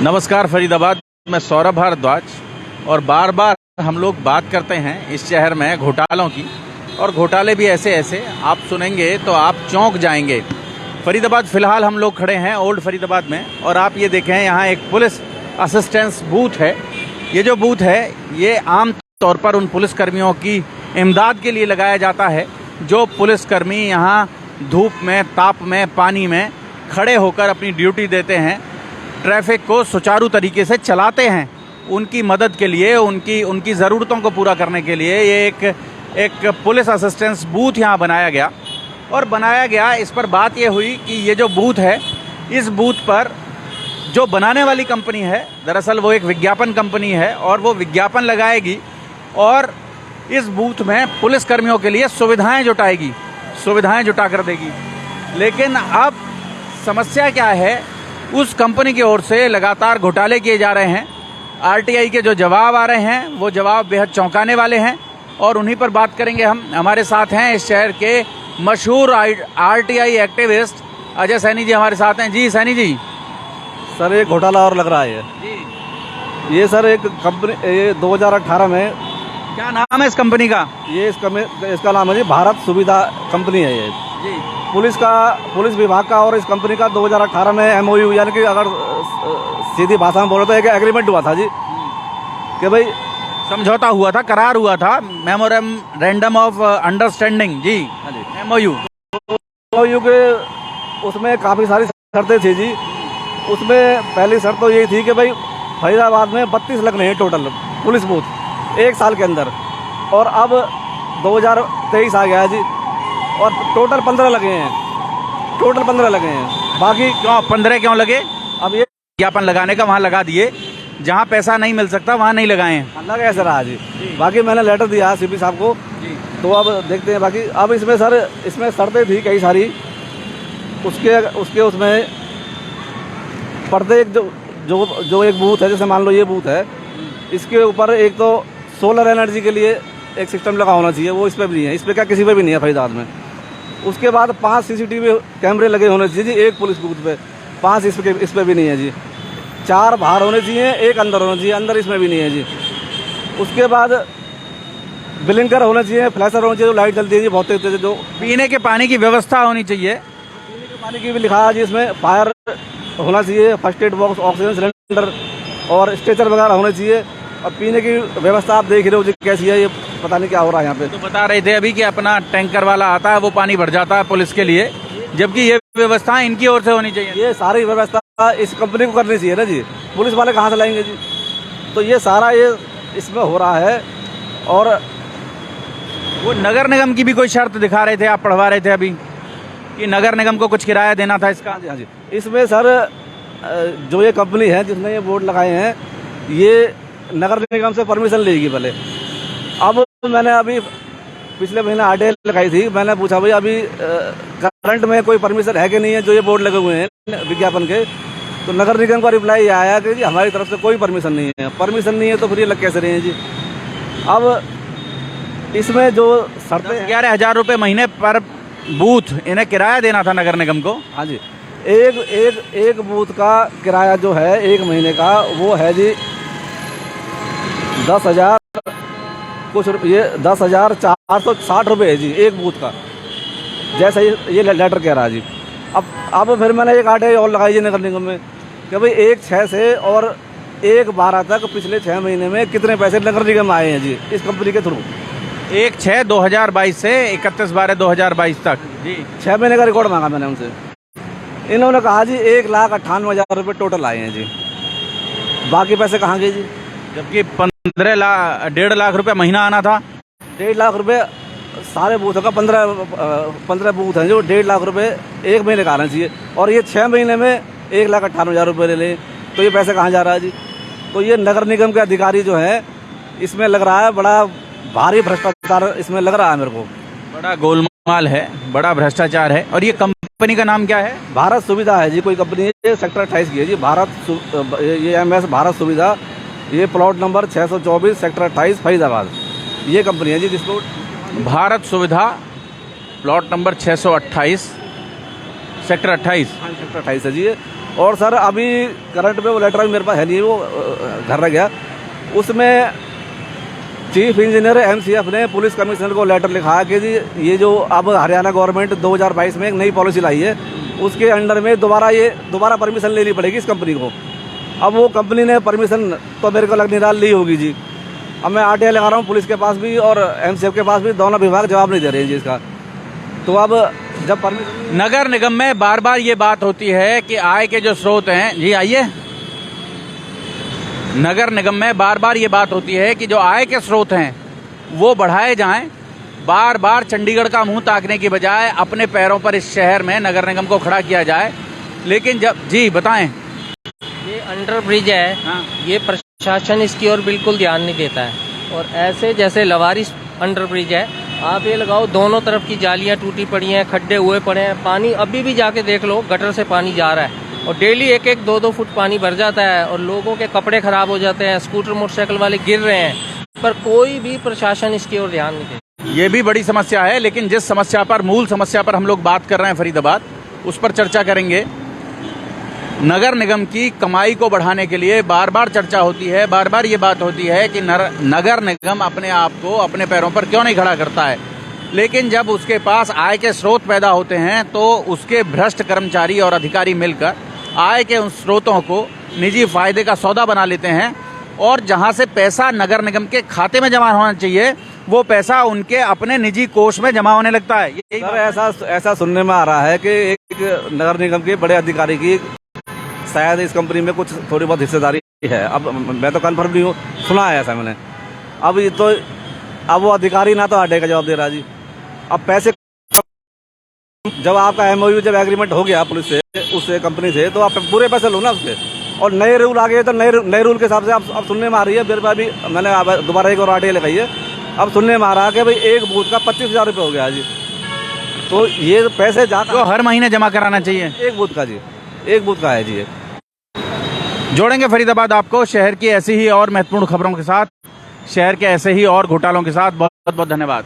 नमस्कार फरीदाबाद, मैं सौरभ भारद्वाज। और बार बार हम लोग बात करते हैं इस शहर में घोटालों की, और घोटाले भी ऐसे ऐसे आप सुनेंगे तो आप चौंक जाएंगे। फरीदाबाद फ़िलहाल हम लोग खड़े हैं ओल्ड फरीदाबाद में, और आप ये देखें यहाँ एक पुलिस असिस्टेंस बूथ है। ये जो बूथ है ये आम तौर पर उन पुलिसकर्मियों की इमदाद के लिए लगाया जाता है जो पुलिसकर्मी यहाँ धूप में, ताप में, पानी में खड़े होकर अपनी ड्यूटी देते हैं, ट्रैफिक को सुचारू तरीके से चलाते हैं। उनकी मदद के लिए, उनकी ज़रूरतों को पूरा करने के लिए ये एक पुलिस असिस्टेंस बूथ यहाँ बनाया गया। और बनाया गया, इस पर बात ये हुई कि ये जो बूथ है, इस बूथ पर जो बनाने वाली कंपनी है, दरअसल वो एक विज्ञापन कंपनी है और वो विज्ञापन लगाएगी और इस बूथ में पुलिसकर्मियों के लिए सुविधाएं जुटाएगी, सुविधाएं जुटा कर देगी। लेकिन अब समस्या क्या है, उस कंपनी की ओर से लगातार घोटाले किए जा रहे हैं। आरटीआई के जो जवाब आ रहे हैं वो जवाब बेहद चौंकाने वाले हैं, और उन्हीं पर बात करेंगे हम। हमारे साथ हैं इस शहर के मशहूर आरटीआई एक्टिविस्ट अजय सैनी जी हमारे साथ हैं। जी सैनी जी। सर एक घोटाला और लग रहा है जी। ये सर एक कंपनी, ये 2018 में, क्या नाम है इस कंपनी का? ये इसका नाम है जी भारत सुविधा कंपनी है ये जी। पुलिस विभाग का और इस कंपनी का 2018 में एमओयू, यानी कि अगर सीधी भाषा में बोले तो एक एग्रीमेंट हुआ था जी कि भाई समझौता हुआ था, करार हुआ था, मेमोरेंडम ऑफ अंडरस्टैंडिंग। जी एमओयू के उसमें काफ़ी सारी शर्तें थी जी। उसमें पहली शर्त तो यही थी कि भाई फरीदाबाद में 32 लगने हैं टोटल पुलिस बूथ 1 साल के अंदर, और अब 2023 आ गया है जी और टोटल 15 लगे हैं, टोटल 15 लगे हैं। बाकी क्यों 15 क्यों लगे? अब ये विज्ञापन लगाने का वहाँ लगा दिए, जहाँ पैसा नहीं मिल सकता वहाँ नहीं लगाए हैं। लगा ऐसा रहा जी। बाकी मैंने लेटर दिया सीपी साहब को जी, तो अब देखते हैं। बाकी अब इसमें सर, इसमें शर्तें थी कई सारी। उसके उसमें प्रत्येक जो एक बूथ है, जैसे मान लो ये बूथ है, इसके ऊपर एक तो सोलर एनर्जी के लिए एक सिस्टम लगा होना चाहिए, वो इस पर भी नहीं है। इस पर क्या किसी पे भी नहीं है फरीदाबाद में। उसके बाद 5 सीसीटीवी कैमरे लगे होने चाहिए जी एक पुलिस बूथ पे, 5 इस पे भी नहीं है जी। 4 बाहर होने चाहिए, 1 अंदर होना चाहिए, अंदर इसमें भी नहीं है जी। उसके बाद ब्लिंकर होना चाहिए, फ्लैशर होना चाहिए, जो लाइट जलती है जी बहुत तेज। जो पीने के पानी की व्यवस्था होनी चाहिए, पीने के पानी की भी लिखा है जी इसमें। फायर होना चाहिए, first aid box, oxygen cylinder और स्ट्रेचर वगैरह होने चाहिए। और पीने की व्यवस्था आप देख रहे हो जी कैसी है, ये पता नहीं क्या हो रहा है यहाँ पे। तो बता रहे थे अभी कि अपना टैंकर वाला आता है, वो पानी भर जाता है पुलिस के लिए, जबकि ये व्यवस्था इनकी ओर से होनी चाहिए। ये सारी व्यवस्था इस कंपनी को करनी चाहिए ना जी, पुलिस वाले कहाँ से लाएंगे जी। तो ये सारा ये इसमें हो रहा है। और वो नगर निगम की भी कोई शर्त दिखा रहे थे, आप पढ़वा रहे थे अभी, कि नगर निगम को कुछ किराया देना था इसका। हाँ जी। इसमें सर जो ये कंपनी है जिसने ये बोर्ड लगाए हैं, ये नगर निगम से परमिशन लेगी पहले। अब मैंने अभी पिछले महीने आरटीआई लगाई थी, मैंने पूछा भाई अभी करंट में कोई परमिशन है कि नहीं है जो ये बोर्ड लगे हुए हैं विज्ञापन के। तो नगर निगम का रिप्लाई ये आया कि जी हमारी तरफ से कोई परमिशन नहीं है। परमिशन नहीं है तो फिर ये लग कैसे रहे हैं जी। अब इसमें जो शर्तें 11,000 रुपये महीने पर बूथ इन्हें किराया देना था नगर निगम को। हाँ जी। एक बूथ का किराया जो है 1 महीने का, वो है जी 10,000 कुछ रुपये, 10,460 रुपये है जी एक बूथ का, जैसा ये लेटर कह रहा है जी। अब फिर मैंने एक आरटीआई और लगाई जी नगर निगम में कि भाई 1/6 से और 1/12 तक पिछले 6 महीने में कितने पैसे नगर निगम आए हैं जी इस कंपनी के थ्रू। 1/6/2022 से 31/12/2022 तक जी 6 महीने का रिकॉर्ड मांगा मैंने उनसे। इन्होंने कहा जी 1,98,000 रुपये टोटल आए हैं जी। बाकी पैसे कहाँ गए जी? जबकि 1.5 लाख रुपये महीना आना था। 1.5 लाख रुपये सारे बूथों का, 15 बूथ हैं जो 1.5 लाख रुपये 1 महीने का आना चाहिए, और ये 6 महीने में 1,98,000 रुपये ले लें, तो ये पैसे कहाँ जा रहा है जी? तो ये नगर निगम के अधिकारी जो है, इसमें लग रहा है बड़ा भारी भ्रष्टाचार इसमें लग रहा है मेरे को। बड़ा गोलमाल है, बड़ा भ्रष्टाचार है। और ये कंपनी का नाम क्या है? भारत सुविधा है जी, कोई कंपनी है, सेक्टर 28 की है जी। ये MS भारत सुविधा, ये प्लॉट नंबर 624 सेक्टर 28 फरीदाबाद, ये कंपनी है जी जिसको भारत सुविधा, प्लॉट नंबर 628 सेक्टर 28। हाँ, सेक्टर 28 है जी ये। और सर अभी करंट में वो लेटर अभी मेरे पास है नहीं, वो घर रह गया। उसमें चीफ इंजीनियर MCF ने पुलिस कमिश्नर को लेटर लिखा कि जी ये जो अब हरियाणा गवर्नमेंट 2022 में एक नई पॉलिसी लाई है, उसके अंडर में दोबारा परमिशन लेनी पड़ेगी इस कंपनी को। अब वो कंपनी ने परमिशन तो मेरे को लग नहीं रहा ली होगी जी। अब मैं RTI लगा रहा हूँ पुलिस के पास भी और MCF के पास भी, दोनों विभाग जवाब नहीं दे रहे हैं जी इसका। तो अब जब परमिशन, नगर निगम में बार बार ये बात होती है कि आय के जो स्रोत हैं, जी आइए, नगर निगम में बार बार ये बात होती है कि जो आय के स्रोत हैं वो बढ़ाए जाएं। बार बार चंडीगढ़ का मुंह ताकने की बजाय अपने पैरों पर इस शहर में नगर निगम को खड़ा किया जाए। लेकिन जब, जी बताएं। ये अंडर ब्रिज है, हाँ। ये प्रशासन इसकी ओर बिल्कुल ध्यान नहीं देता है। और ऐसे जैसे लवारिस अंडर ब्रिज है, आप ये लगाओ दोनों तरफ की जालियां टूटी पड़ी हैं, खड्डे हुए पड़े हैं, पानी अभी भी जाके देख लो गटर से पानी जा रहा है और डेली 1-1, 2-2 फुट पानी भर जाता है और लोगों के कपड़े खराब हो जाते हैं, स्कूटर मोटरसाइकिल वाले गिर रहे हैं, पर कोई भी प्रशासन इसकी ओर ध्यान नहीं देता। ये भी बड़ी समस्या है, लेकिन जिस समस्या पर, मूल समस्या पर हम लोग बात कर रहे हैं फरीदाबाद, उस पर चर्चा करेंगे। नगर निगम की कमाई को बढ़ाने के लिए बार बार चर्चा होती है, बार बार ये बात होती है कि नगर निगम अपने आप को अपने पैरों पर क्यों नहीं खड़ा करता है। लेकिन जब उसके पास आय के स्रोत पैदा होते हैं तो उसके भ्रष्ट कर्मचारी और अधिकारी मिलकर आय के उन स्रोतों को निजी फायदे का सौदा बना लेते हैं और जहां से पैसा नगर निगम के खाते में जमा होना चाहिए वो पैसा उनके अपने निजी कोष में जमा होने लगता है। सर ऐसा सुनने में आ रहा है कि एक नगर निगम के बड़े अधिकारी की शायद इस कंपनी में कुछ थोड़ी बहुत हिस्सेदारी है। अब मैं तो कन्फर्म नहीं हूँ, सुना है ऐसा मैंने। अब वो अधिकारी ना तो RTI का जवाब दे रहा जी। अब पैसे, जब आपका MOU जब एग्रीमेंट हो गया पुलिस से, उस कंपनी से, तो आप पूरे पैसे लो ना उसके। और नए रूल आ गए तो नए रूल के हिसाब से अब सुनने में आ रही है, मेरे पास भी मैंने दोबारा एक और RTI लगाई है, अब सुनने में आ रहा है कि भाई एक बूथ का 25,000 रुपये हो गया जी। तो ये पैसे जो हर महीने जमा कराना चाहिए एक बूथ का जी, एक बूथ का है जी। जोड़ेंगे फरीदाबाद आपको शहर की ऐसी ही और महत्वपूर्ण खबरों के साथ, शहर के ऐसे ही और घोटालों के साथ। बहुत बहुत धन्यवाद।